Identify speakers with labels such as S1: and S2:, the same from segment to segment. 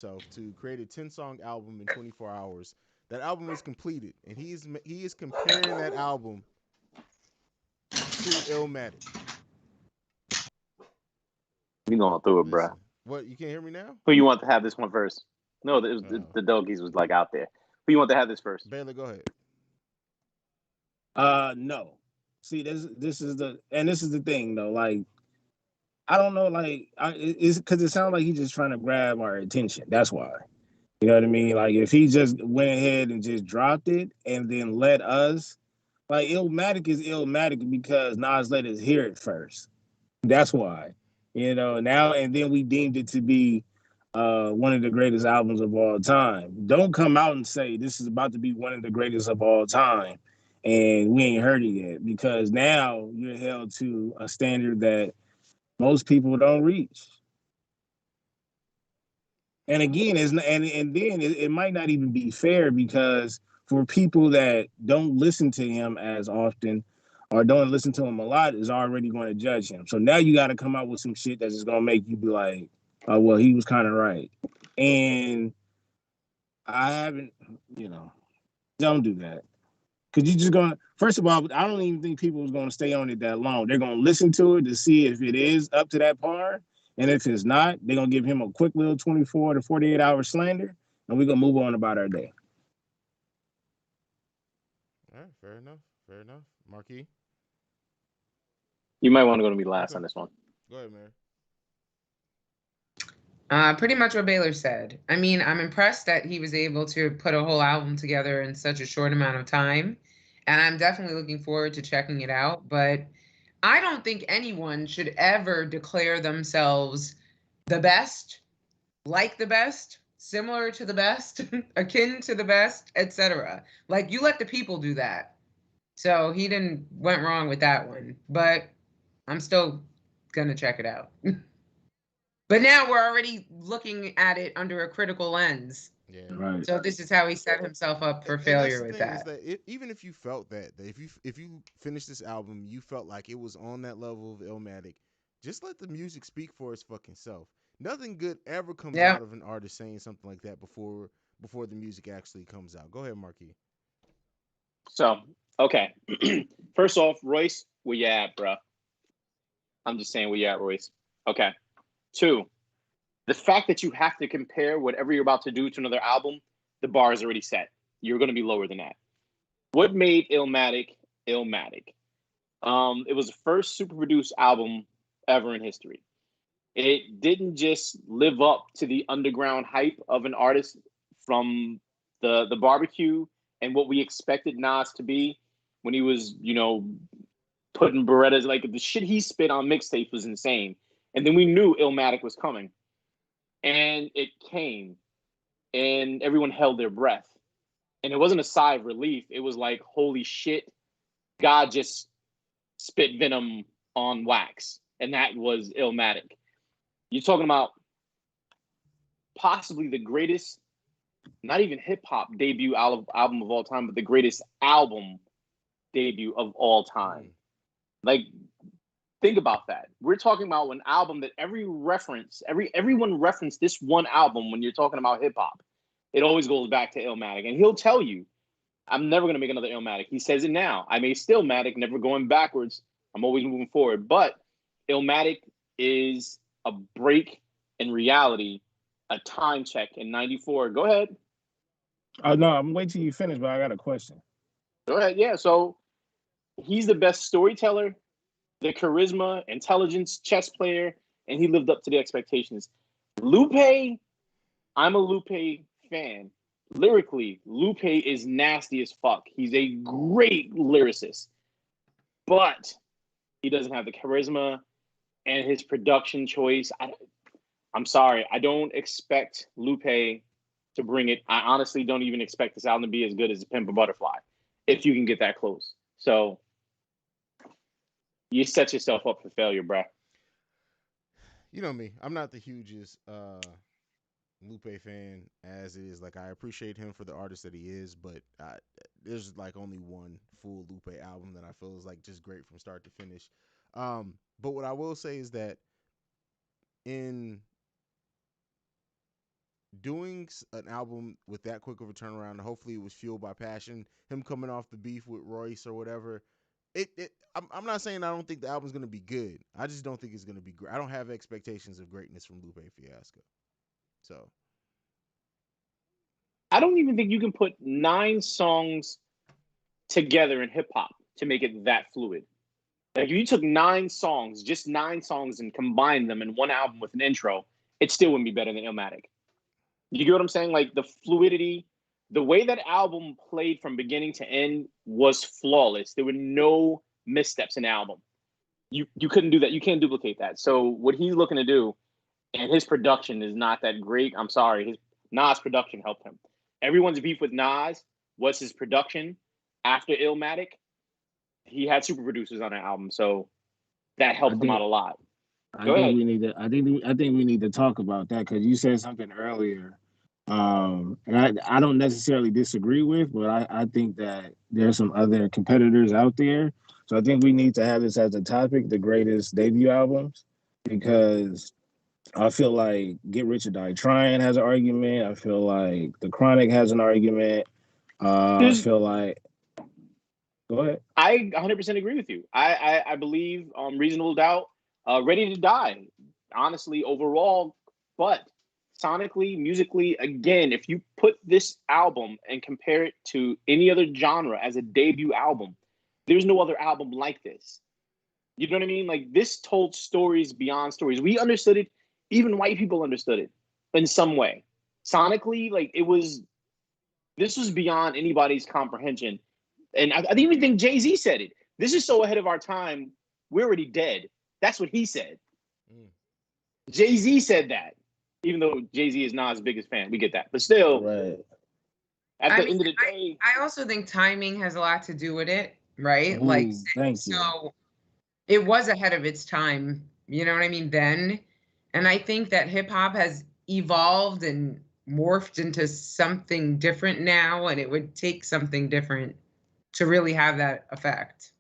S1: himself to create a 10-song album in 24 hours. That album is completed, and he is comparing that album to Illmatic.
S2: We going through it, bro.
S1: Listen, what, you can't hear me now?
S2: Who you want to have this one first? No,
S1: Oh,
S2: the doggies was like out there. Who you want to have this first?
S1: Baylor, go ahead.
S3: No. See, this is the thing though. Like, I don't know. Like, it's because it sounds like he's just trying to grab our attention. That's why. You know what I mean? Like, if he just went ahead and just dropped it and then let us, like, Illmatic is Illmatic because Nas let us hear it first. That's why. You know, now and then we deemed it to be one of the greatest albums of all time. Don't come out and say this is about to be one of the greatest of all time and we ain't heard it yet because now you're held to a standard that most people don't reach. And again, and then it might not even be fair because for people that don't listen to him as often or don't listen to him a lot is already going to judge him. So now you got to come out with some shit that's just going to make you be like, oh, well, he was kind of right. And I haven't, you know, don't do that. Because you just going to, first of all, I don't even think people is going to stay on it that long. They're going to listen to it to see if it is up to that par. And if it's not, they're going to give him a quick little 24 to 48-hour slander. And we're going to move on about our day.
S1: All right, fair enough. Fair enough. Marquis,
S2: You might want to go to me last
S1: okay,
S2: on this one.
S1: go ahead, man.
S4: Pretty much what Baylor said. I mean, I'm impressed that he was able to put a whole album together in such a short amount of time. And I'm definitely looking forward to checking it out. But I don't think anyone should ever declare themselves the best, like the best, similar to the best, akin to the best, etc. Like you let the people do that. So he didn't went wrong with that one. But I'm still gonna check it out. But now we're already looking at it under a critical lens.
S1: Yeah.
S3: Right.
S4: So this is how he set himself up for
S1: And that's
S4: failure
S1: the
S4: with
S1: thing is
S4: that.
S1: that even if you felt that if you finished this album, you felt like it was on that level of Illmatic, just let the music speak for its fucking self. Nothing good ever comes
S4: Yeah.
S1: out of an artist saying something like that before the music actually comes out. Go ahead, Marquis.
S2: So, okay. First off, Royce, where you at, bro? I'm just saying where you at, Royce. Okay. Two, the fact that you have to compare whatever you're about to do to another album, the bar is already set. You're going to be lower than that. What made Illmatic Illmatic? It was the first super produced album ever in history. It didn't just live up to the underground hype of an artist from the barbecue and what we expected Nas to be when he was, putting Berettas. Like the shit he spit on mixtape was insane. And then we knew Illmatic was coming. And it came and everyone held their breath. And it wasn't a sigh of relief. It was like, holy shit, God just spit venom on wax. And that was Illmatic. You're talking about possibly the greatest, not even hip hop debut album of all time, but the greatest album debut of all time.
S1: Mm.
S2: Like, think about that. We're talking about an album that everyone referenced this one album when you're talking about hip hop. It always goes back to Illmatic, and he'll tell you, "I'm never gonna make another Illmatic." He says it now. I may still Matic, never going backwards. I'm always moving forward. But Illmatic is a break in reality, a time check in '94. Go ahead.
S3: Oh, no, I'm waiting till you finish, but I got a question.
S2: Go ahead. Yeah. So he's the best storyteller, the charisma, intelligence, chess player, and he lived up to the expectations. Lupe, I'm a Lupe fan. Lyrically, Lupe is nasty as fuck. He's a great lyricist, but he doesn't have the charisma and his production choice. I'm sorry. I don't expect Lupe to bring it. I honestly don't even expect this album to be as good as Pimp a Butterfly, if you can get that close. So you set yourself up for failure, bro.
S1: You know me. I'm not the hugest Lupe fan as is. Like I appreciate him for the artist that he is, but there's like only one full Lupe album that I feel is like just great from start to finish. But what I will say is that in doing an album with that quick of a turnaround, hopefully it was fueled by passion. Him coming off the beef with Royce or whatever. I'm not saying I don't think the album's gonna be good. I just don't think it's gonna be great. I don't have expectations of greatness from Lupe Fiasco. So
S2: I don't even think you can put 9 songs together in hip hop to make it that fluid. Like if you took 9 songs, just 9 songs, and combined them in one album with an intro, it still wouldn't be better than Illmatic. You get what I'm saying? Like the fluidity, the way that album played from beginning to end was flawless. There were no missteps in the album. You couldn't do that. You can't duplicate that. So what he's looking to do, and his production is not that great. I'm sorry. His Nas production helped him. Everyone's beef with Nas was his production. After Illmatic, he had super producers on that album, so that helped him out a lot.
S3: I
S2: Go
S3: think
S2: ahead.
S3: we need to. I think we need to talk about that because you said something earlier, and I don't necessarily disagree with, but I think that there's some other competitors out there. So I think we need to have this as a topic: the greatest debut albums, because I feel like Get Rich or Die Trying has an argument. I feel like The Chronic has an argument. I
S2: There's
S3: feel like. Go ahead.
S2: I 100% agree with you. I believe Reasonable Doubt, Ready to Die, honestly, overall, but sonically, musically, again, if you put this album and compare it to any other genre as a debut album, there's no other album like this. You know what I mean? Like this told stories beyond stories. We understood it. Even white people understood it in some way. Sonically, like this was beyond anybody's comprehension. And I even think Jay-Z said it. This is so ahead of our time. We're already dead. That's what he said. Jay-Z said that. Even though Jay-Z is Nas' biggest fan. We get that. But still,
S3: Right.
S2: at the end of the day.
S4: I also think timing has a lot to do with it, right?
S3: Ooh,
S4: Like,
S3: thank you.
S4: so it was ahead of its time. You know what I mean? Then. And I think that hip hop has evolved and morphed into something different now. And it would take something different to really have that effect.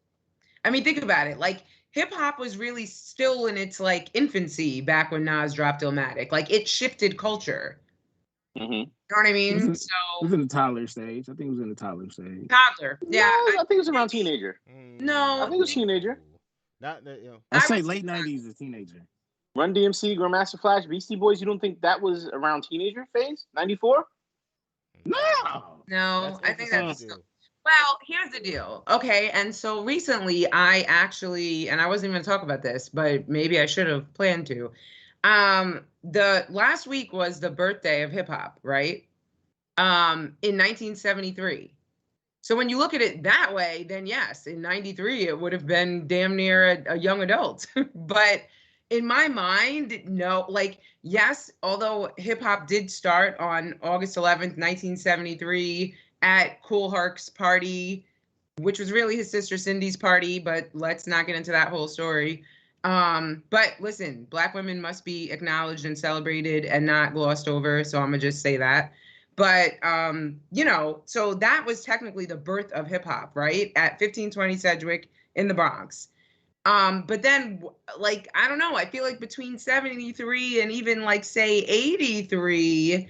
S4: I mean, think about it. Like hip hop was really still in its like infancy back when Nas dropped Illmatic. Like it shifted culture.
S2: Mm-hmm.
S4: You know what I mean?
S3: It was in the toddler stage. I think it was in the toddler stage.
S4: Toddler. Yeah.
S2: No, I think it was around teenager.
S4: No.
S2: I think it was teenager.
S1: Not that, you know.
S3: I say late 90s as teenager.
S2: Run DMC, Grandmaster Flash, Beastie Boys. You don't think that was around teenager phase? 94?
S4: No, I think that's still. Well, here's the deal. Okay, and so recently I actually, and I wasn't even talk about this, but maybe I should have planned to. The last week was the birthday of hip hop, right? In 1973. So when you look at it that way, then yes, in 93 it would have been damn near a young adult. But in my mind, no, like yes, although hip hop did start on August 11th, 1973 at Cool Herc's party, which was really his sister Cindy's party, but let's not get into that whole story. But listen, Black women must be acknowledged and celebrated and not glossed over. So I'm gonna just say that. But you know, so that was technically the birth of hip hop, right? At 1520 Sedgwick in the Bronx. But then like, I don't know, I feel like between 73 and even like say 83,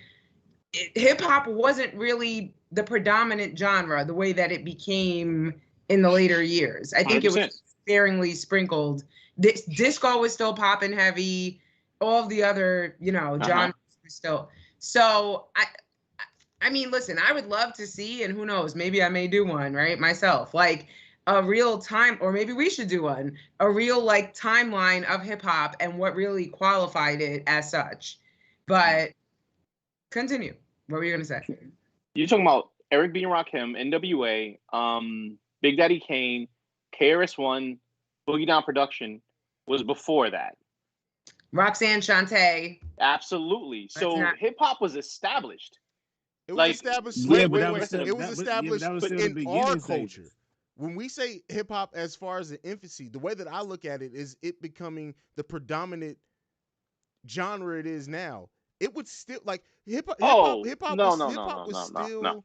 S4: hip hop wasn't really the predominant genre the way that it became in the later years. I think 100%. It was sparingly sprinkled. Disco was still popping heavy. All of the other, you know, genres were still. So I mean, listen, I would love to see, and who knows, maybe I may do one, right, myself, like a real time, or maybe we should do one, a real like timeline of hip hop and what really qualified it as such. But continue. What were you going to say?
S2: You're talking about Eric B. and Rakim, NWA, Big Daddy Kane, KRS-One, Boogie Down Production was before that.
S4: Roxanne Shante.
S2: Absolutely. So hip hop was established.
S1: It was established. It was established, but in our culture. When we say hip hop as far as the infancy, the way that I look at it is it becoming the predominant genre it is now. It would still like hip hop was still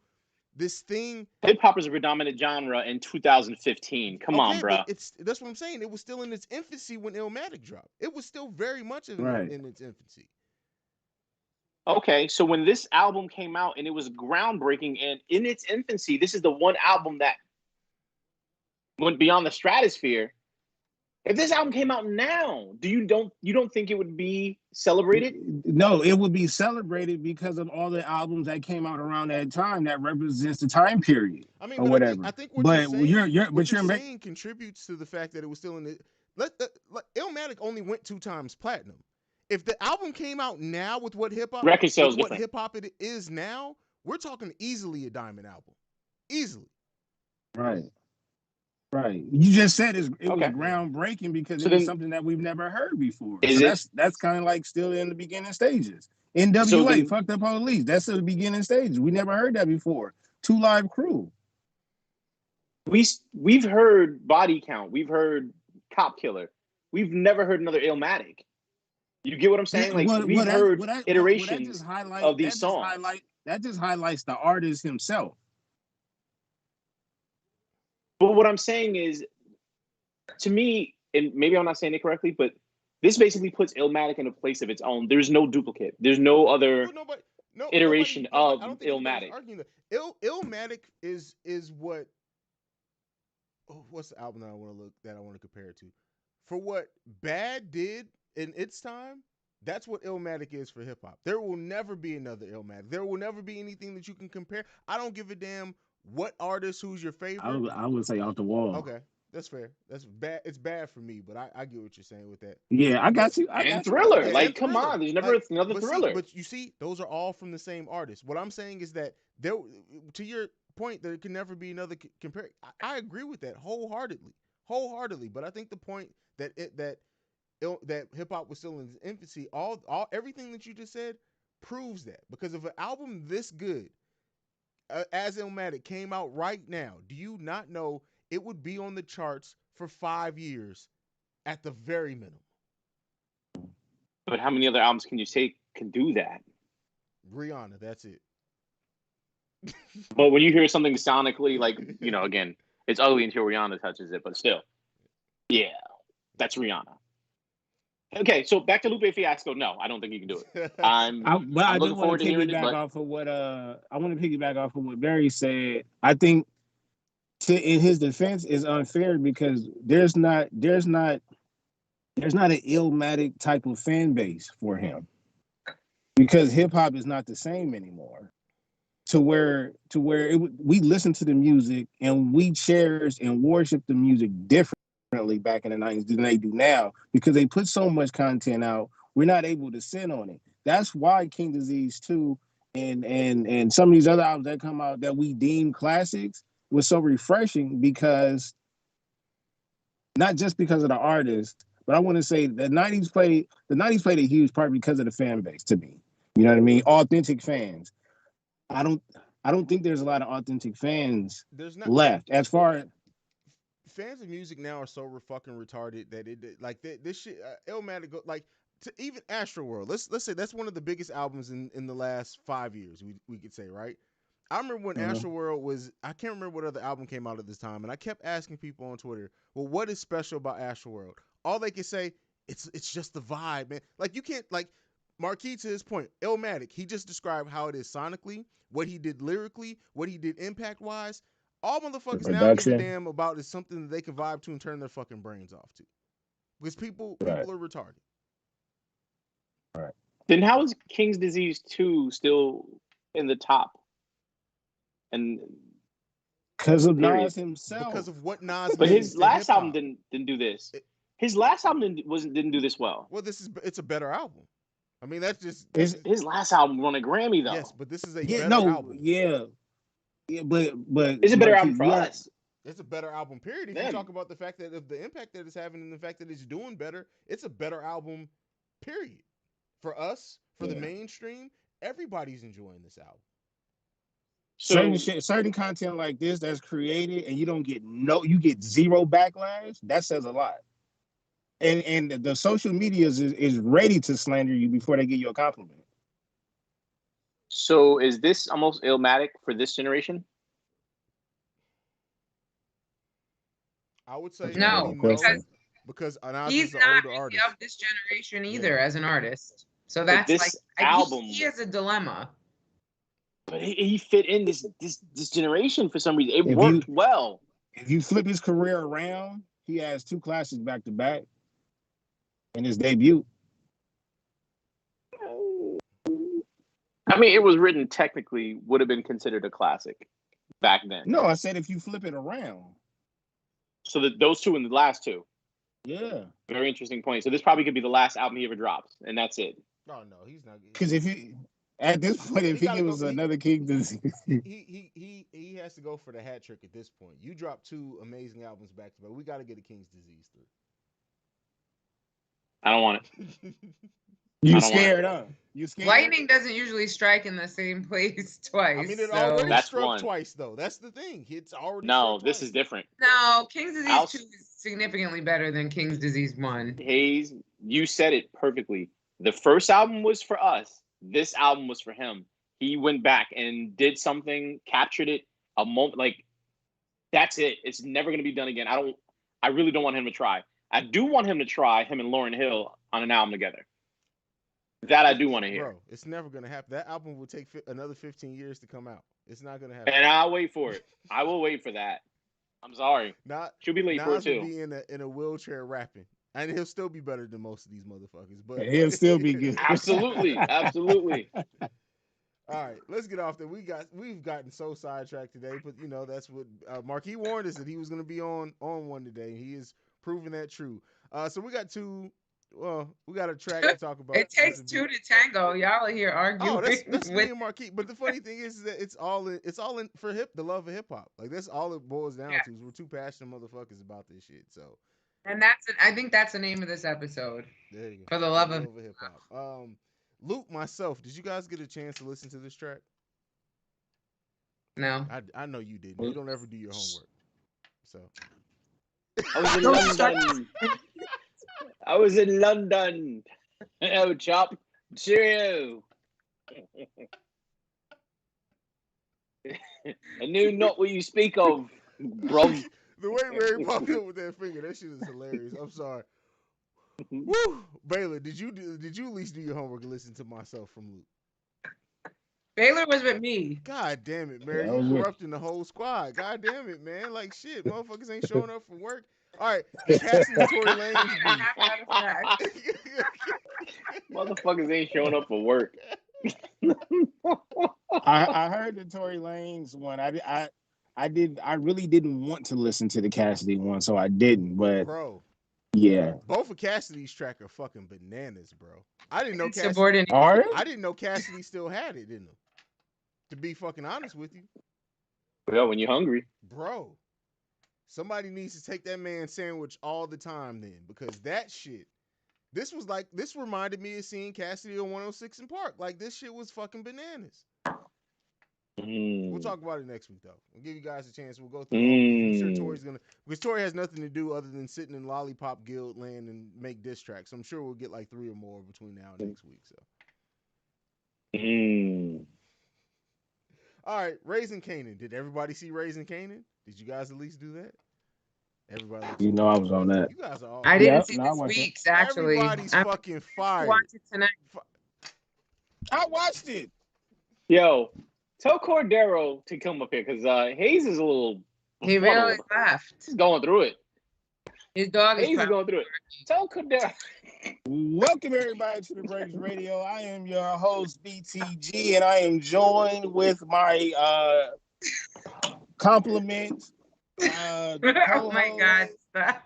S1: this thing.
S2: Hip hop is a predominant genre in 2015. Come on, bro.
S1: That's what I'm saying. It was still in its infancy when Illmatic dropped. It was still very much in its infancy.
S2: Okay, so when this album came out and it was groundbreaking and in its infancy, this is the one album that went beyond the stratosphere. If this album came out now, you don't think it would be celebrated?
S3: No, it would be celebrated because of all the albums that came out around that time that represents the time period.
S1: I mean,
S3: or
S1: but
S3: whatever.
S1: I think what
S3: But
S1: you're saying,
S3: you're
S1: saying contributes to the fact that it was still in the. Illmatic only went 2 times platinum. If the album came out now with what hip hop,
S2: Record sales different.
S1: hip hop it is now, we're talking easily a diamond album, easily.
S3: Right. Right. You just said it was
S2: Okay.
S3: groundbreaking because
S2: So
S3: it was
S2: then-
S3: something that we've never heard before.
S2: Is
S3: So
S2: it-
S3: that's kind of like still in the beginning stages. NWA, Fuck the Police. That's the beginning stages. We never heard that before. 2 Live Crew.
S2: We've heard Body Count. We've heard Cop Killer. We've never heard another Illmatic. You get what I'm saying? Like we've heard iterations of these songs.
S3: That just highlights the artist himself.
S2: But what I'm saying is, to me, and maybe I'm not saying it correctly, but this basically puts Illmatic in a place of its own. There's no duplicate. There's no other iteration of Illmatic.
S1: Illmatic is what. Oh, what's the album that I want to compare it to? For what Bad did in its time, that's what Illmatic is for hip hop. There will never be another Illmatic. There will never be anything that you can compare. I don't give a damn what artist, who's your favorite.
S3: I would say Off the Wall.
S1: Okay, that's fair. That's bad. It's bad for me, but I get what you're saying with that.
S3: Yeah, I got you.
S2: And Thriller. Like, come on, there's never another Thriller.
S1: But you see, those are all from the same artist. What I'm saying is that there, to your point, there can never be another compare. I agree with that wholeheartedly. But I think the point that hip hop was still in its infancy, everything that you just said proves that. Because if an album this good as Illmatic came out right now, do you not know it would be on the charts for 5 years at the very minimum?
S2: But how many other albums can you say can do that?
S1: Rihanna, that's it.
S2: But when you hear something sonically, like, again, it's ugly until Rihanna touches it, but still, yeah, that's Rihanna. Okay, so back to Lupe Fiasco. No, I don't think you can do it. I'm looking forward to hearing it. But
S3: I want to piggyback off of what Barry said. I think, in his defense, is unfair because there's not an Illmatic type of fan base for him because hip hop is not the same anymore. To where we listen to the music and we cherish and worship the music differently back in the 90s than they do now because they put so much content out. We're not able to sit on it. That's why King Disease 2 and some of these other albums that come out that we deem classics was so refreshing because not just because of the artist, but I want to say the 90s played a huge part because of the fan base to me. You know what I mean? Authentic fans. I don't think there's a lot of authentic fans left. As far as
S1: fans of music now are so fucking retarded that this shit Illmatic like to even Astroworld. Let's say that's one of the biggest albums in the last 5 years. We could say, right? I remember when Astroworld was. I can't remember what other album came out at this time, and I kept asking people on Twitter, "Well, what is special about Astroworld?" All they could say, "It's just the vibe, man." Like you can't like. Marquis, to his point, Illmatic, he just described how it is sonically, what he did lyrically, what he did impact-wise. All motherfuckers now give a damn about is something that they can vibe to and turn their fucking brains off to. Because people are retarded.
S3: Right.
S2: Then how is King's Disease 2 still in the top? And
S3: because of Nas himself.
S1: Because of what Nas
S2: But his last album didn't do this. His last album didn't do this well.
S1: Well, it's a better album. I mean, that's just
S2: his last album won a Grammy though.
S1: Yes, but this is a better album.
S3: Yeah, but
S2: it's a better album for us.
S1: It's a better album, period. If you talk about the fact that of the impact that it's having and the fact that it's doing better, it's a better album, period. For us, for the mainstream, everybody's enjoying this album.
S3: Certain content like this that's created and you get zero backlash, that says a lot. And the social media is ready to slander you before they give you a compliment.
S2: So is this almost Illmatic for this generation?
S1: I would say
S4: no,
S1: because
S4: he's not really of this generation either as an artist. So that's
S2: this
S4: like
S2: album,
S4: he has a dilemma.
S2: but he fit in this generation for some reason. It
S3: If
S2: worked well.
S3: If you flip his career around, he has 2 classics back to back in his debut.
S2: I mean, it was written technically, would have been considered a classic back then.
S3: No, I said if you flip it around.
S2: So those two and the last two.
S3: Yeah.
S2: Very interesting point. So this probably could be the last album he ever drops, and that's it.
S1: Oh no, he's not.
S3: Because if he at this point, if he gives another King disease,
S1: he has to go for the hat trick at this point. You dropped 2 amazing albums back to back. We got to get a King's Disease through.
S2: I don't want it.
S3: You scared, huh? You scared?
S4: Lightning doesn't usually strike in the same place twice.
S1: I mean, it
S4: so.
S1: already struck twice, though. That's the thing. It's already
S2: no.
S1: This
S2: is different.
S4: No, King's Disease 2 is significantly better than King's Disease 1.
S2: Hayes, you said it perfectly. The first album was for us. This album was for him. He went back and did something, captured it a moment. Like, that's it. It's never going to be done again. I really don't want him to try. I do want him to try him and Lauryn Hill on an album together. That I do want to hear.
S1: Bro, it's never going to happen. That album will take another 15 years to come out. It's not going to happen.
S2: And I'll wait for it. I will wait for that. I'm sorry. She'll be late for it too.
S1: Be in a wheelchair rapping. And he'll still be better than most of these motherfuckers. But
S3: he'll still be good.
S2: Absolutely. Absolutely.
S1: All right, let's get off there. We've gotten so sidetracked today, but that's what Marquis warned us that he was going to be on one today. He is proving that true. So we got 2. Well, we got a track to talk about.
S4: It takes 2 to tango. Y'all are here arguing.
S1: Oh, that's me and Marquis. But the funny thing is that it's all in for the love of hip hop. Like that's all it boils down to. Is we're 2 passionate motherfuckers about this shit. So,
S4: and I think that's the name of this episode.
S1: There you go.
S4: For the love of
S1: hip hop. Luke, myself, did you guys get a chance to listen to this track?
S4: No.
S1: I know you didn't. You don't ever do your homework. So.
S2: I was in London. I was in London. Oh, chop. Cheerio. I knew not what you speak of, bro.
S1: The way Mary popped up with that finger, that shit is hilarious. I'm sorry. Woo! Baylor, did you at least do your homework and listen to myself from Luke?
S4: Baylor was with me.
S1: God damn it, Mary. You corrupting the whole squad. God damn it, man. Like shit, motherfuckers ain't showing up for work. All right, Cassie and Tory Lanez.
S2: Motherfuckers ain't showing up for work.
S3: I heard the Tory Lanez one. I really didn't want to listen to the Cassidy one, so I didn't. But
S1: bro,
S3: yeah,
S1: both of Cassidy's track are fucking bananas, bro. I didn't know I didn't know Cassidy still had it in him. To be fucking honest with you.
S2: Well, when you're hungry,
S1: bro. Somebody needs to take that man sandwich all the time then, because that shit, this reminded me of seeing Cassidy on 106 in Park. Like this shit was fucking bananas. We'll talk about it next week though. We'll give you guys a chance. We'll go through. I'm sure Tory's because Tory has nothing to do other than sitting in Lollipop Guild land and make diss tracks. So I'm sure we'll get like 3 or more between now and next week. So. All right, Raising Kanan. Did everybody see Raising Kanan? Did you guys at least do that? Everybody.
S3: I was on that.
S1: You guys are all.
S4: I didn't see this week's actually.
S1: Everybody's fucking fired.
S4: Watch it tonight.
S3: I watched it.
S2: Yo, tell Cordero to come up here because Hayes is a little.
S4: He really left.
S2: He's going through it.
S4: His dog is
S2: going through it. Tell Cordero.
S3: Welcome everybody to the Breaks Radio. I am your host BTG, and I am joined with my compliment.
S4: Oh my God! Stop.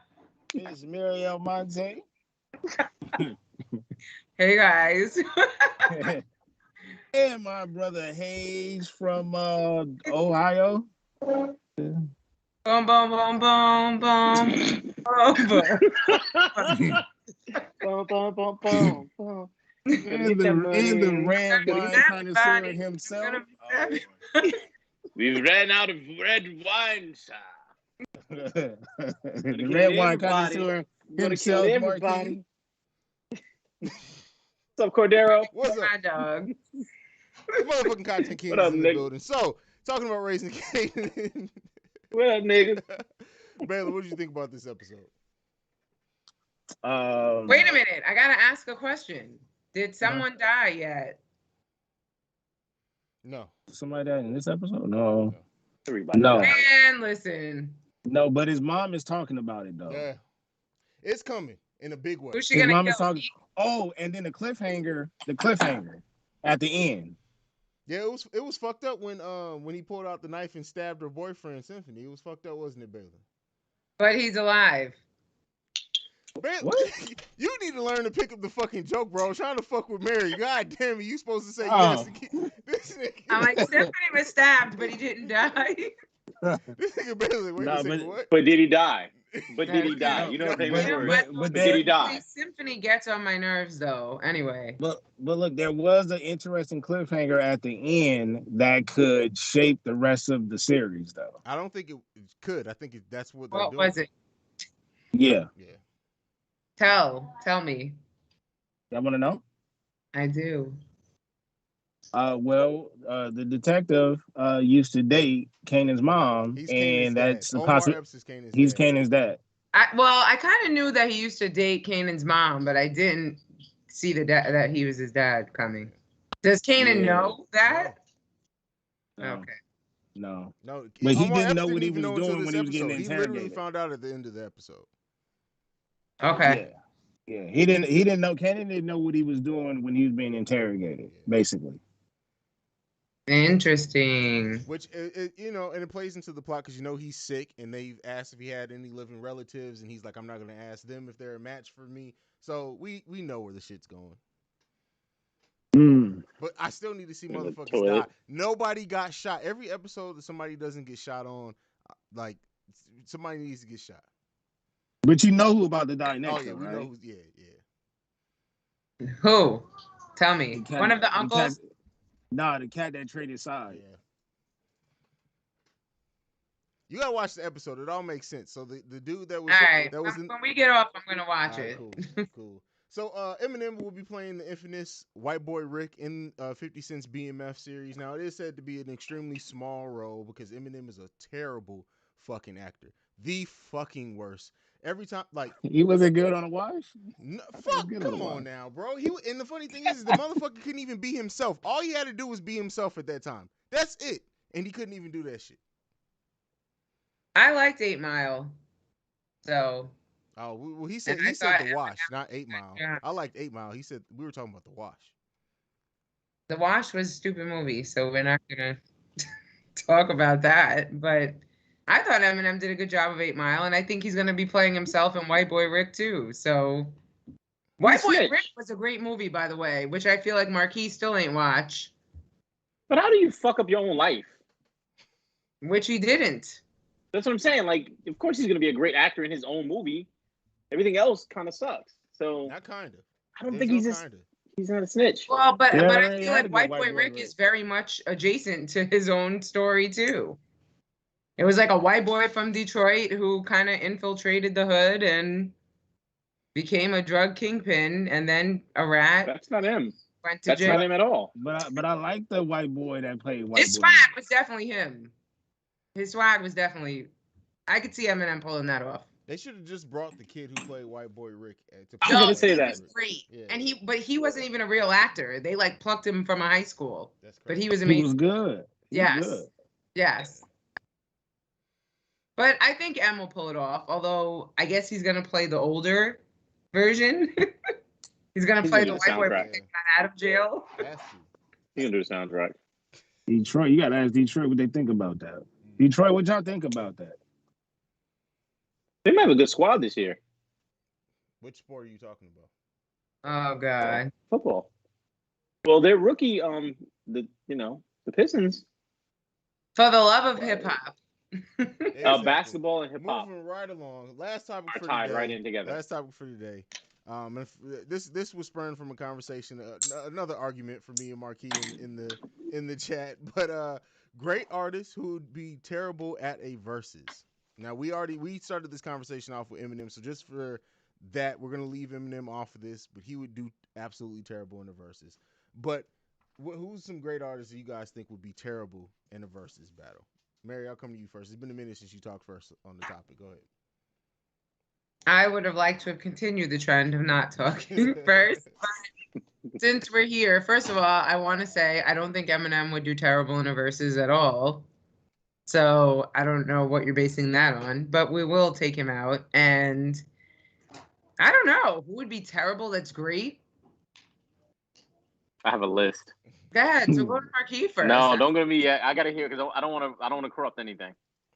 S3: It's Muriel Monte.
S4: Hey guys.
S3: And my brother Hayes from Ohio.
S4: Boom, boom, boom, boom, boom.
S3: Boom, boom, boom, boom, boom. And the red wine connoisseur himself.
S2: We ran out of red wine, sir.
S3: The red wine connoisseur himself, everybody.
S2: What's up, Cordero?
S1: What's up,
S4: my dog?
S1: Motherfucking content king in the building. So, talking about Raising Kanan.
S2: What up, nigga?
S1: Baylor, what did you think about this episode?
S4: Wait a minute. I gotta ask a question. Did someone die yet?
S1: No.
S3: Somebody died in this episode? No.
S2: Everybody
S3: No.
S2: died.
S4: Man, listen.
S3: No, but his mom is talking about it though.
S1: Yeah. It's coming in a big way.
S4: Who's she
S3: His
S4: gonna
S3: mom
S4: kill?
S3: is talking. Oh, and then the cliffhanger at the end.
S1: Yeah, it was fucked up when he pulled out the knife and stabbed her boyfriend Symphony. It was fucked up, wasn't it, Baylor?
S4: But he's alive.
S3: What?
S1: You need to learn to pick up the fucking joke, bro. I was trying to fuck with Mary. God damn it, you supposed to say
S3: Oh.
S1: yes. This nigga,
S4: I'm like, Symphony was stabbed, but he didn't die.
S1: this nigga Baylor, wait
S3: Nah,
S1: a second, what?
S2: But did he die? But did he
S4: No,
S2: die?
S1: no,
S2: You know what
S1: no,
S2: they
S1: but-
S2: were.
S3: but
S2: Did he
S3: then-
S2: die?
S4: Symphony gets on my nerves, though. Anyway.
S3: But look, there was an interesting cliffhanger at the end that could shape the rest of the series, though.
S1: I don't think it could. I think that's what they're
S4: What
S1: doing.
S4: was it?
S3: Yeah,
S1: Yeah.
S4: Tell me.
S3: y'all want to know?
S4: I do.
S3: The detective used to date Kanan's mom,
S1: He's
S3: and
S1: Kanan's
S3: that's
S1: dad.
S3: the
S1: Omar
S3: possibility.
S1: Epps is Kanan's
S3: He's
S1: dad.
S3: Kanan's dad.
S4: I kind of knew that he used to date Kanan's mom, but I didn't see that he was his dad coming. Does Kanan know that?
S3: No.
S4: Okay.
S3: No.
S1: No,
S3: But he
S1: Omar
S3: didn't
S1: Epps
S3: know what he
S1: even
S3: was
S1: know until
S3: doing
S1: this
S3: when he was getting
S1: episode. He literally
S3: interrogated.
S1: found out at the end of the episode.
S4: Okay.
S3: Yeah. He didn't know. Kanan didn't know what he was doing when he was being interrogated. Basically.
S4: Interesting.
S1: Which and it plays into the plot because he's sick, and they've asked if he had any living relatives, and he's like, I'm not gonna ask them if they're a match for me. So we know where the shit's going. But I still need to see
S2: In the
S1: motherfuckers
S2: toilet.
S1: die. Nobody got shot. Every episode that somebody doesn't get shot on, like somebody needs to get shot.
S3: But you know who about to die next,
S1: Oh yeah,
S3: though,
S1: we
S3: right?
S1: know who's
S4: Who? Tell me.
S3: The cat-
S4: One of the
S3: cat-
S4: uncles?
S3: the cat that traded side.
S1: yeah. You gotta watch the episode. It all makes sense. So the dude that was
S4: All right.
S1: that was in,
S4: When we get off, I'm going to watch
S1: all right,
S4: it.
S1: cool. So Eminem will be playing the infamous White Boy Rick in 50 Cent's BMF series. Now it is said to be an extremely small role because Eminem is a terrible fucking actor. The fucking worst. Every time, like,
S3: He wasn't good on a wife.
S1: no,
S3: I think
S1: fuck,
S3: it's good
S1: come
S3: otherwise.
S1: on now, bro. And the funny thing is the motherfucker couldn't even be himself. All he had to do was be himself at that time. That's it. And he couldn't even do that shit.
S4: I liked 8 Mile. So,
S1: Oh, well, he said
S4: And I
S1: The
S4: thought
S1: Wash, not 8 Mile.
S4: Yeah.
S1: I liked 8 Mile. He said we were talking about The Wash.
S4: The Wash was a stupid movie, so we're not going to talk about that. But I thought Eminem did a good job of 8 Mile, and I think he's going to be playing himself in White Boy Rick, too. So, White Boy
S2: snitch.
S4: Rick was a great movie, by the way, which I feel like Marquis still ain't watched,
S2: But how do you fuck up your own life?
S4: which he didn't.
S2: That's what I'm saying. Like, of course he's gonna be a great actor in his own movie. Everything else kind of sucks. So
S1: Not kinda.
S2: I don't think he's not a snitch.
S4: Well, but
S3: Yeah,
S4: I
S3: he
S4: feel
S3: had
S4: like
S3: to be
S4: White
S3: White
S4: Boy
S3: Boy
S4: Rick
S3: Rick.
S4: is very much adjacent to his own story too. It was like a white boy from Detroit who kind of infiltrated the hood and became a drug kingpin, and then a rat
S2: That's not him.
S4: went to
S2: That's
S4: jail.
S2: not him at all.
S3: But I like the white boy that played White
S4: His
S3: Boy.
S4: swag was definitely him. His swag was definitely. I could see Eminem pulling that off.
S1: They should have just brought the kid who played White Boy Rick to
S2: I was
S1: play
S2: gonna
S1: White
S2: say
S1: Boy
S2: that.
S4: He was
S1: Rick.
S4: great,
S1: Yeah.
S4: and but he wasn't even a real actor. They like plucked him from a high school,
S1: That's
S4: but
S1: crazy.
S4: he was
S3: He
S4: amazing.
S3: was good. He was
S4: Yes.
S3: good.
S4: Yes. But I think M will pull it off, although I guess he's going to play the older version. He's going to
S2: He's
S4: play
S2: gonna
S4: the
S2: do
S4: white boy
S2: soundtrack.
S4: that got out of jail.
S1: Has to.
S2: He can do the soundtrack.
S3: Detroit, you gotta ask Detroit what they think about that. Detroit, what y'all think about that?
S2: They might have a good squad this year.
S1: Which sport are you talking about?
S4: Oh, God.
S2: Football. Well, their rookie, the Pistons,
S4: For the love of hip hop.
S1: Exactly.
S2: basketball and hip hop
S1: Moving right along. Last topic
S2: are
S1: for
S2: tied
S1: today.
S2: right in together.
S1: Last topic for today. And this was spurned from a conversation, another argument for me and Marquis in the chat. But great artists who would be terrible at a versus. Now we started this conversation off with Eminem, so just for that, we're gonna leave Eminem off of this. But he would do absolutely terrible in the versus. But who's some great artists that you guys think would be terrible in a versus battle? Mary, I'll come to you first. It's been a minute since you talked first on the topic. Go ahead.
S4: I would have liked to have continued the trend of not talking first. Since we're here, first of all, I want to say I don't think Eminem would do terrible in a versus at all. So I don't know what you're basing that on, but we will take him out. And I don't know who would be terrible. That's great.
S2: I have a list.
S4: Go ahead. So go to Marquis first.
S2: No, don't go to me yet. I gotta hear because I don't want to corrupt anything.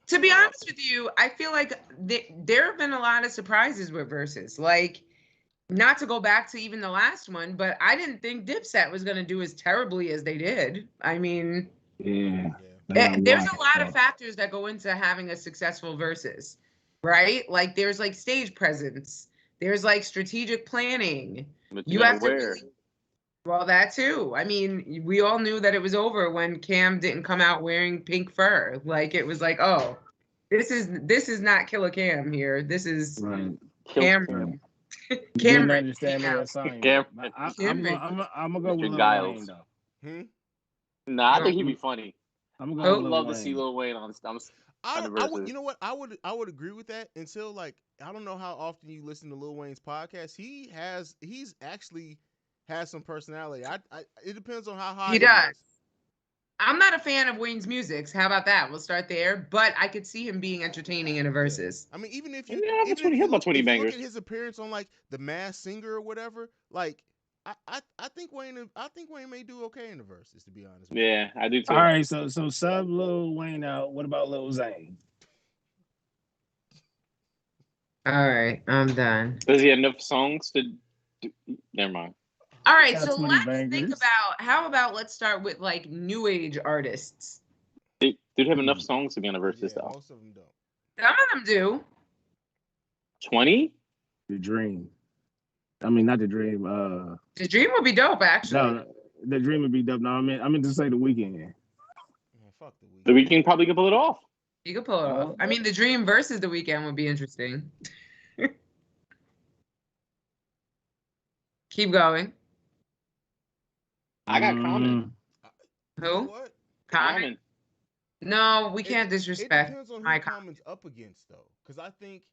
S4: To be honest with you, I feel like there have been a lot of surprises with verses. Like, not to go back to even the last one, but I didn't think Dipset was going to do as terribly as they did. I mean, there's a lot of factors that go into having a successful versus, right? Like, there's like stage presence, there's like strategic planning.
S2: But
S4: You have to really, well, that too. I mean, we all knew that it was over when Cam didn't come out wearing pink fur. Like, it was like, oh, this is not Killer Cam here. This is Cameron.
S3: Cameron understand their assignment. I'm gonna go with Lil
S2: Giles.
S3: Wayne, though.
S2: Nah, I think he'd be funny.
S3: I
S2: would love to see Lil Wayne on
S1: I would, you know what? I would agree with that until, like, I don't know how often you listen to Lil Wayne's podcast. He's actually has some personality. It depends on how high
S4: he does. I'm not a fan of Wayne's music. How about that? We'll start there. But I could see him being entertaining in a versus.
S1: I mean, even if you
S2: look
S1: at his appearance on like The Masked Singer or whatever, like I think Wayne may do okay in the verses, to be honest.
S2: Yeah, I do too.
S3: All right, so sub Lil Wayne out. What about Lil Zane?
S4: All right, I'm done.
S2: Does he have enough songs to do? Never mind.
S4: All right, so let's think about, let's start with like new age artists.
S2: Dude have enough songs to be on a versus though.
S1: Most of them don't.
S4: Some of them do.
S2: 20?
S3: The Dream. I mean, not The Dream.
S4: The Dream would be dope, actually.
S3: No, The Dream would be dope. No, I meant to say The Weeknd.
S1: Man, fuck The Weeknd.
S2: The Weeknd probably could pull it off.
S4: You could pull it off. I mean, The Dream versus The Weeknd would be interesting. Keep going.
S2: I got Common.
S4: Who?
S1: What?
S2: Common.
S4: No, we can't disrespect.
S1: It depends on who Common's up against, though, because I think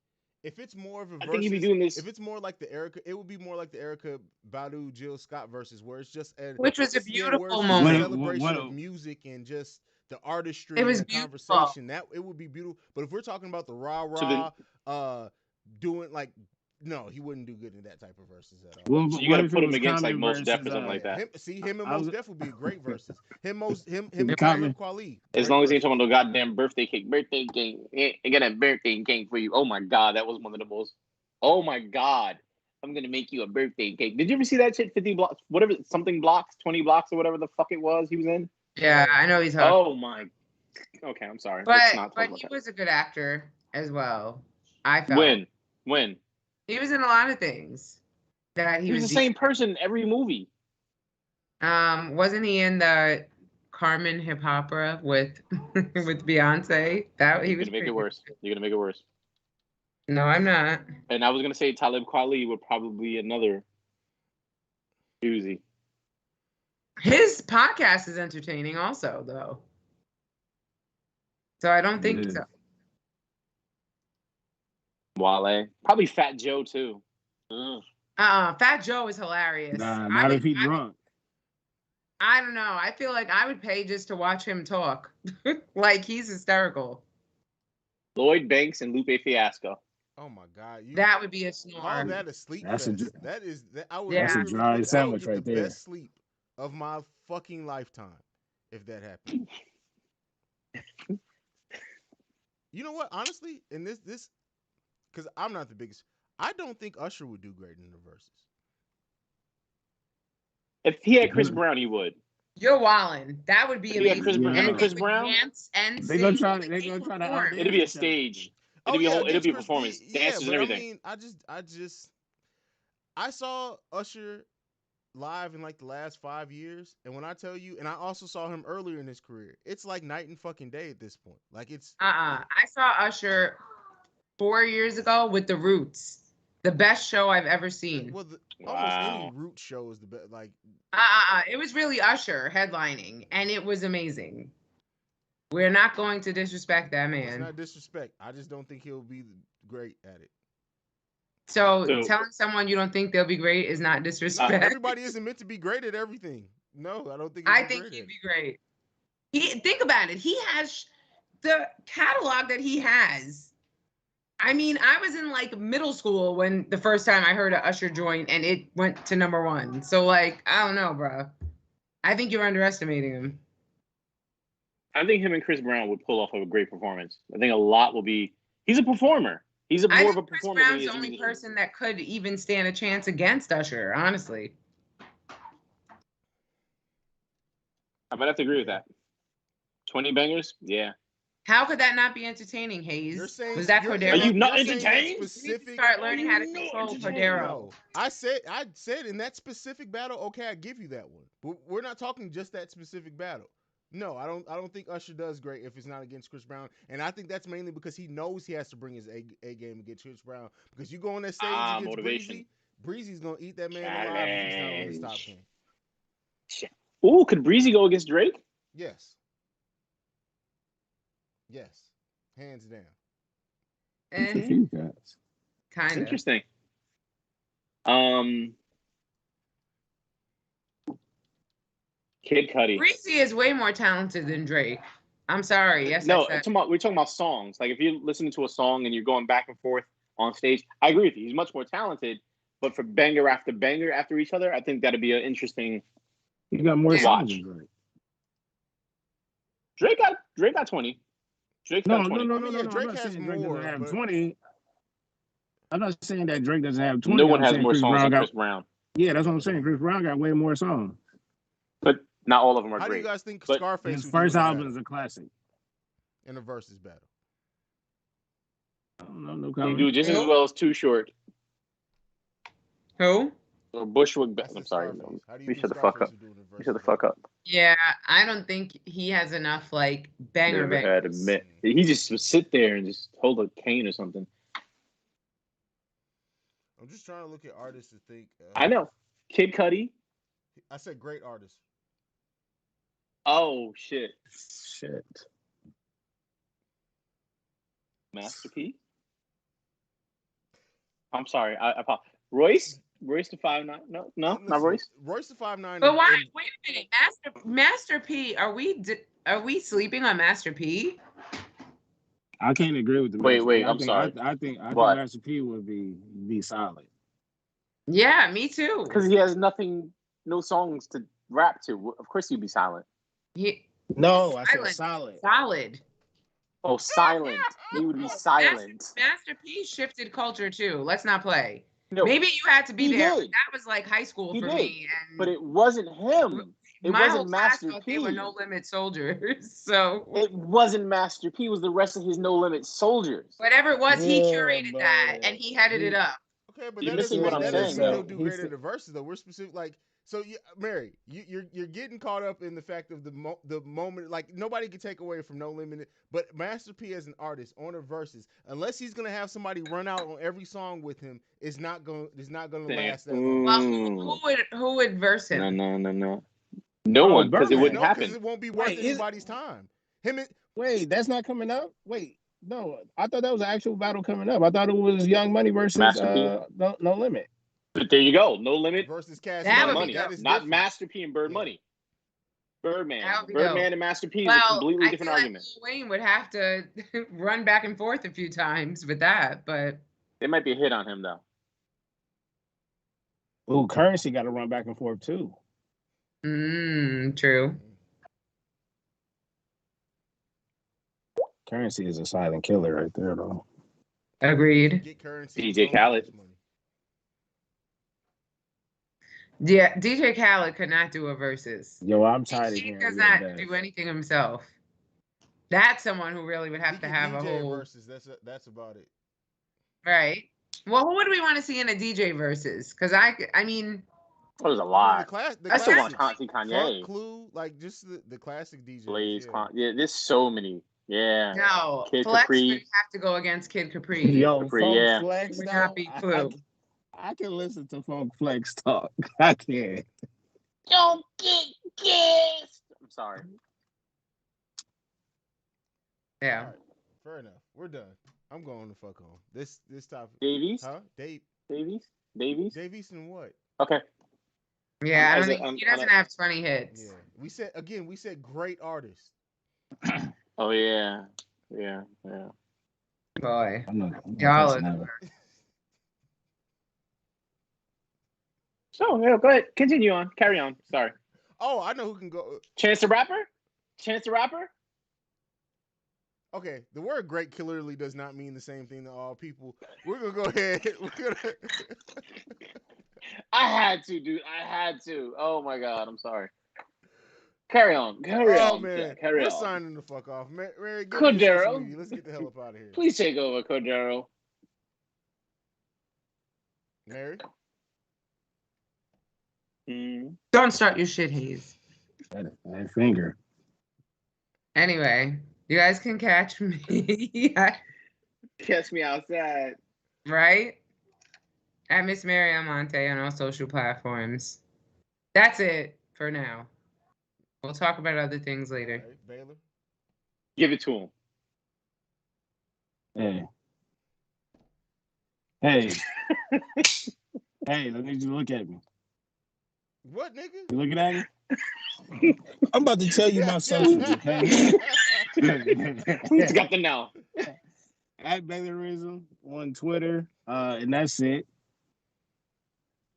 S1: if it's more of a versus,
S2: I think he'd be doing this.
S1: If it's more like the Erica, it would be more like the Erica Badu, Jill Scott versus, where it's just
S4: which was a beautiful moment,
S1: celebration of music and just the artistry.
S4: It was
S1: and the conversation. That it would be beautiful. But if we're talking about the rah doing like. No, he wouldn't do good in that type of verses at all.
S2: Well, so you got to put him against like Mos Def or something like that.
S1: Him and Mos Def would be a great versus. Him and Talib Kweli.
S2: As long as he ain't talking about no goddamn birthday cake. I got a birthday cake for you. Oh my god, that was one of the most. Oh my god, I'm gonna make you a birthday cake. Did you ever see that shit? 50 blocks, whatever, something blocks, 20 blocks, or whatever the fuck it was. He was in.
S4: Yeah, I know he's.
S2: Oh my. Okay, I'm sorry.
S4: But he was a good actor as well. I felt.
S2: When.
S4: He was in a lot of things. That
S2: he was the same person in every movie.
S4: Wasn't he in the Carmen Hip Opera with Beyonce? That he was.
S2: You're gonna make it worse. You're gonna make it worse.
S4: No, I'm not.
S2: And I was gonna say Talib Kweli would probably be another doozy.
S4: His podcast is entertaining, also, though. So I don't think so.
S2: Wale. Probably Fat Joe, too.
S4: Fat Joe is hilarious.
S3: Nah, not if he drunk.
S4: I don't know. I feel like I would pay just to watch him talk. Like, he's hysterical.
S2: Lloyd Banks and Lupe Fiasco.
S1: Oh, my God.
S4: That would be a snore.
S1: Call that a sleep
S3: that's
S1: fest.
S3: That's a dry sandwich right there.
S1: Best sleep of my fucking lifetime if that happened. You know what? Honestly, in this because I'm not the biggest. I don't think Usher would do great in the verses.
S2: If he had Chris Brown, he would.
S4: You're wildin'. That would be amazing.
S2: Chris Brown.
S3: They're gonna try to.
S2: It'd be a stage. It'll be a performance. Dances and everything.
S1: I mean, I saw Usher live in like the last 5 years, and when I tell you, and I also saw him earlier in his career, it's like night and fucking day at this point. Like it's.
S4: I saw Usher 4 years ago with The Roots. The best show I've ever seen.
S1: Well, almost any Roots show is the best. Like,
S4: it was really Usher headlining, and it was amazing. We're not going to disrespect that man.
S1: It's not disrespect. I just don't think he'll be great at it.
S4: So
S2: So-
S4: telling someone you don't think they'll be great is not disrespect.
S1: Everybody isn't meant to be great at everything. No, I don't think.
S4: I think he'd be great. Think about it. He has the catalog that he has. I mean, I was in like middle school when the first time I heard a Usher joint and it went to #1. So like, I don't know, bro. I think you're underestimating him.
S2: I think him and Chris Brown would pull off a great performance. I think a lot will be. He's a performer. He's
S4: I
S2: more of
S4: think
S2: a
S4: Chris
S2: performer than
S4: Brown's
S2: he
S4: the
S2: is a
S4: only
S2: musician.
S4: person that could even stand a chance against Usher, honestly.
S2: I might have to agree with that. 20 bangers, yeah.
S4: How could that not be entertaining, Hayes?
S1: You're saying,
S4: Was that
S1: you're-
S4: Cordero?
S2: Are you not
S1: you're saying that
S2: entertained?
S4: You need to
S1: specific?
S4: start learning how to
S2: Are you not
S4: control
S2: entertained?
S4: Cordero.
S1: No, I said in that specific battle. Okay, I give you that one. But we're not talking just that specific battle. No, I don't think Usher does great if it's not against Chris Brown, and I think that's mainly because he knows he has to bring his A game against Chris Brown. Because you go on that stage against
S2: Motivation.
S1: Breezy's gonna eat that man alive if he's not on his top game.
S2: Ooh, could Breezy go against Drake?
S1: Yes, hands down.
S3: It's a
S4: Eh,
S3: few guys.
S4: kind of.
S2: Interesting. Kid Cudi.
S4: Breezy is way more talented than Drake. I'm sorry. Yes,
S2: No,
S4: I said.
S2: we're talking about songs. Like if you're listening to a song and you're going back and forth on stage, I agree with you. He's much more talented. But for banger after banger after each other, I think that'd be an interesting.
S3: You got more
S4: Yeah.
S3: songs than Drake.
S2: Drake got 20. Drake's
S3: No,
S2: got
S3: no,
S2: 20.
S3: no,
S1: I
S3: no,
S1: mean,
S3: no,
S1: yeah,
S3: no. I'm
S1: Drake
S3: not
S1: has
S3: saying Drake
S1: more,
S3: doesn't have
S1: but
S3: 20. I'm not saying that Drake doesn't have 20.
S2: No one
S3: I'm
S2: has
S3: saying
S2: more
S3: Chris
S2: songs
S3: Brown
S2: than
S3: got.
S2: Chris Brown.
S3: Yeah, that's what I'm saying. Chris Brown got way more songs.
S2: But not all of them are
S1: how do
S2: great.
S1: you guys think
S2: But
S1: Scarface
S3: His
S1: would do
S3: first
S1: in a
S3: album
S1: battle?
S3: is a classic.
S1: In a versus battle?
S3: I don't know, no
S2: He
S3: comment.
S2: do just as well as Too Short
S4: Who?
S2: or Bushwick.
S1: I said
S2: I'm sorry.
S1: Scarface. How do
S2: You
S1: you
S2: shut
S1: think
S2: the fuck
S1: Scarface
S2: up.
S1: would do in a
S2: You
S1: versus
S2: shut the fuck
S1: battle?
S2: up.
S4: Yeah, I don't think he has enough like banger
S2: Never had a
S4: bangers.
S2: minute. He just would sit there and just hold a cane or something.
S1: I'm just trying to look at artists to think.
S2: I know. Kid Cudi.
S1: I said great artists.
S2: Oh shit.
S3: Shit.
S2: Master P. I'm sorry. I apologize. Royce the 5'9". No, not
S1: Listen,
S2: Royce.
S1: Royce the 5'9".
S4: But why? Wait a minute, Master P. Are we sleeping on Master P?
S3: I can't agree with the
S2: Wait,
S3: Master P.
S2: I'm sorry.
S3: I think
S2: What?
S3: Master P would be solid.
S4: Yeah, me too.
S2: Because he has no songs to rap to. Of course he'd be silent.
S3: No, I said
S4: Silent.
S3: solid.
S4: Solid.
S2: Oh, silent. He would be silent.
S4: Master P shifted culture too. Let's not play.
S2: No,
S4: Maybe you had to be
S2: he
S4: there. But
S2: did.
S4: that was like high school
S2: He
S4: for
S2: did.
S4: me. And
S2: But it wasn't him. It
S4: my whole
S2: wasn't
S4: class
S2: Master
S4: thought
S2: P.
S4: they were No Limit soldiers. So
S2: It wasn't Master P. It was the rest of his No Limit soldiers.
S4: whatever it was, he
S3: Yeah,
S4: curated
S3: but
S4: that and he headed it up.
S1: Okay, but
S2: You're
S1: that doesn't
S2: missing what
S1: mean
S2: I'm
S1: that
S2: saying,
S1: doesn't mean
S2: though.
S1: he'll do great in the verses though. We're specific, like so. Mary, you're getting caught up in the fact of the moment. Like nobody can take away from No Limit, but Master P as an artist on a verses, unless he's gonna have somebody run out on every song with him, it's not gonna last that long.
S4: Well, who would verse him?
S2: No. No one, because it
S3: Birdman.
S2: wouldn't
S1: No,
S2: happen.
S1: because it won't be worth
S3: Wait,
S1: anybody's time.
S3: Wait, that's not coming up? Wait, no. I thought that was an actual battle coming up. I thought it was Young Money versus
S2: Master P.
S3: no Limit.
S2: But there you go. No Limit.
S1: versus Cash
S4: That
S2: Money.
S4: would be
S2: Money.
S4: dope.
S1: That is
S2: Not
S1: different.
S2: Master P and Bird
S1: Yeah.
S2: Money. Birdman.
S4: That would be
S2: Birdman
S4: dope.
S2: and Master P is a completely
S4: I
S2: different
S4: feel
S2: argument.
S4: like Lil Wayne would have to run back and forth a few times with that, but
S2: There might be a hit on him though.
S3: Ooh, Currency got to run back and forth too.
S4: true.
S3: Currency is a silent killer right there, though.
S4: Agreed.
S1: Get Currency.
S2: DJ
S1: don't make
S2: Khaled.
S1: much money.
S4: Yeah, DJ Khaled could not do a versus.
S3: Yo, I'm tired of
S4: He
S3: hearing
S4: does
S3: Lil
S4: not
S3: Bass.
S4: do anything himself. That's someone who really would have
S1: He
S4: to
S1: can
S4: have a
S1: DJ
S4: whole
S1: versus. That's about it.
S4: right. Well, who would we want to see in a DJ versus? Because I mean,
S2: Oh, there's a
S1: I mean,
S2: lot.
S1: the
S2: I still want
S1: classics.
S2: to see Kanye.
S1: Funk, Clue, like just the classic DJs.
S2: Blaze,
S1: yeah.
S2: yeah, there's so many. Yeah.
S4: no,
S2: Kid
S4: Flex
S2: Capri.
S4: would have to go against Kid Capri.
S3: Yo,
S2: Capri,
S3: Funk
S2: yeah.
S3: Flex,
S4: It would
S3: though,
S4: not be Clue.
S3: I can listen to Funk Flex talk. I can.
S2: Don't get kissed. I'm sorry.
S4: Yeah.
S1: All right, fair enough. We're done. I'm going to fuck home. This topic.
S2: Davies?
S1: Huh? Dave.
S2: Davies.
S1: Davies and what?
S2: Okay.
S4: Yeah, I don't
S2: As
S4: think
S2: a,
S4: he
S2: on
S4: doesn't have 20
S1: Yeah,
S4: hits.
S1: we said great artist.
S2: oh yeah, yeah.
S4: Boy,
S3: I'm not
S4: y'all
S3: touching
S4: are
S3: that one.
S2: So yeah, go ahead, continue on, carry on. Sorry.
S1: Oh, I know who can go.
S2: Chance the Rapper. Chance the Rapper.
S1: Okay, the word "great" clearly does not mean the same thing to all people. We're gonna go ahead. We're gonna.
S2: I had to, dude. I had to. Oh my god, I'm sorry. Carry on. Carry
S1: Oh
S2: on,
S1: man,
S2: Jack. Carry
S1: we're
S2: on.
S1: signing the fuck off. Mary, give me your social
S2: Cordero,
S1: media. Let's get the hell up out of here.
S2: please take over, Cordero.
S1: Mary.
S2: Mm.
S4: don't start your shit, Hayes.
S3: That finger.
S4: Anyway, you guys can catch me
S2: Catch me outside.
S4: right at Miss Mary Almonte on all social platforms. That's it for now. We'll talk about other things
S1: All
S4: later.
S1: right, Baylor.
S2: Give it to him.
S3: Hey, hey, hey! Let me just look at me.
S1: What, nigga?
S3: You looking at me? I'm about to tell you my socials, okay?
S2: Who's got the now?
S3: At Bailerism on Twitter, and that's it.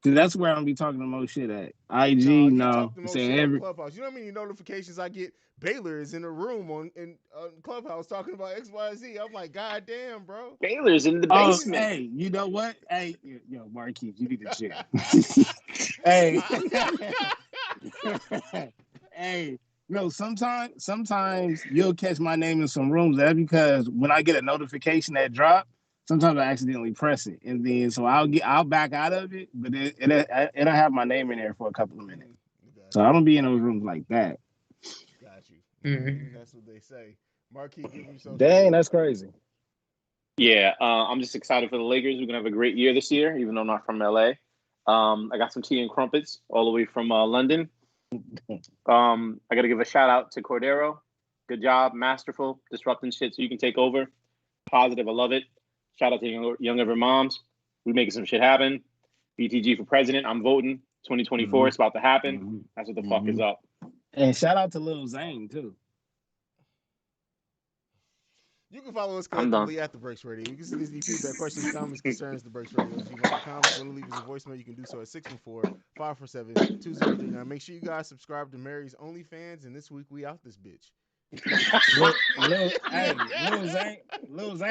S3: Cause that's where I'm gonna be talking the most shit at.
S1: No,
S3: IG,
S1: you talk
S3: no.
S1: the most
S3: Say
S1: shit on
S3: every.
S1: Clubhouse. You know how many notifications I get? Baylor is in a room on Clubhouse talking about XYZ. I'm like, God damn, bro.
S2: Baylor's in the
S3: Oh,
S2: basement.
S3: hey, you know what? Hey, yo, Marquis, you need to chill. Hey, hey, no. Sometimes you'll catch my name in some rooms. That's because when I get a notification that drop, sometimes I accidentally press it, and then so I'll back out of it, but it'll have my name in there for a couple of minutes.
S1: Got
S3: So I don't be in those rooms like that.
S1: you. Got you.
S4: Mhm.
S1: That's what they say. Marquis, give me social
S3: Dang,
S1: media.
S3: that's crazy.
S2: Yeah, I'm just excited for the Lakers. We're gonna have a great year this year, even though I'm not from LA. I got some tea and crumpets all the way from London. I got to give a shout out to Cordero. Good job, masterful, disrupting shit so you can take over. Positive, I love it. Shout out to young ever moms. We making some shit happen. BTG for president. I'm voting. 2024.
S3: Mm-hmm.
S2: It's about to happen.
S3: Mm-hmm.
S2: That's what the fuck
S3: Mm-hmm.
S2: is up.
S3: And shout out to Lil Zane too.
S1: You can follow us
S2: I'm done.
S1: collectively at The Breaks Radio. You can send us any feedback, questions, comments, concerns, thebreaksradio@gmail.com. If you want to leave us a voicemail, you can do so at 614-547-2039. Make sure you guys subscribe to Mary's OnlyFans, and this week we out this bitch.
S3: Lil Zane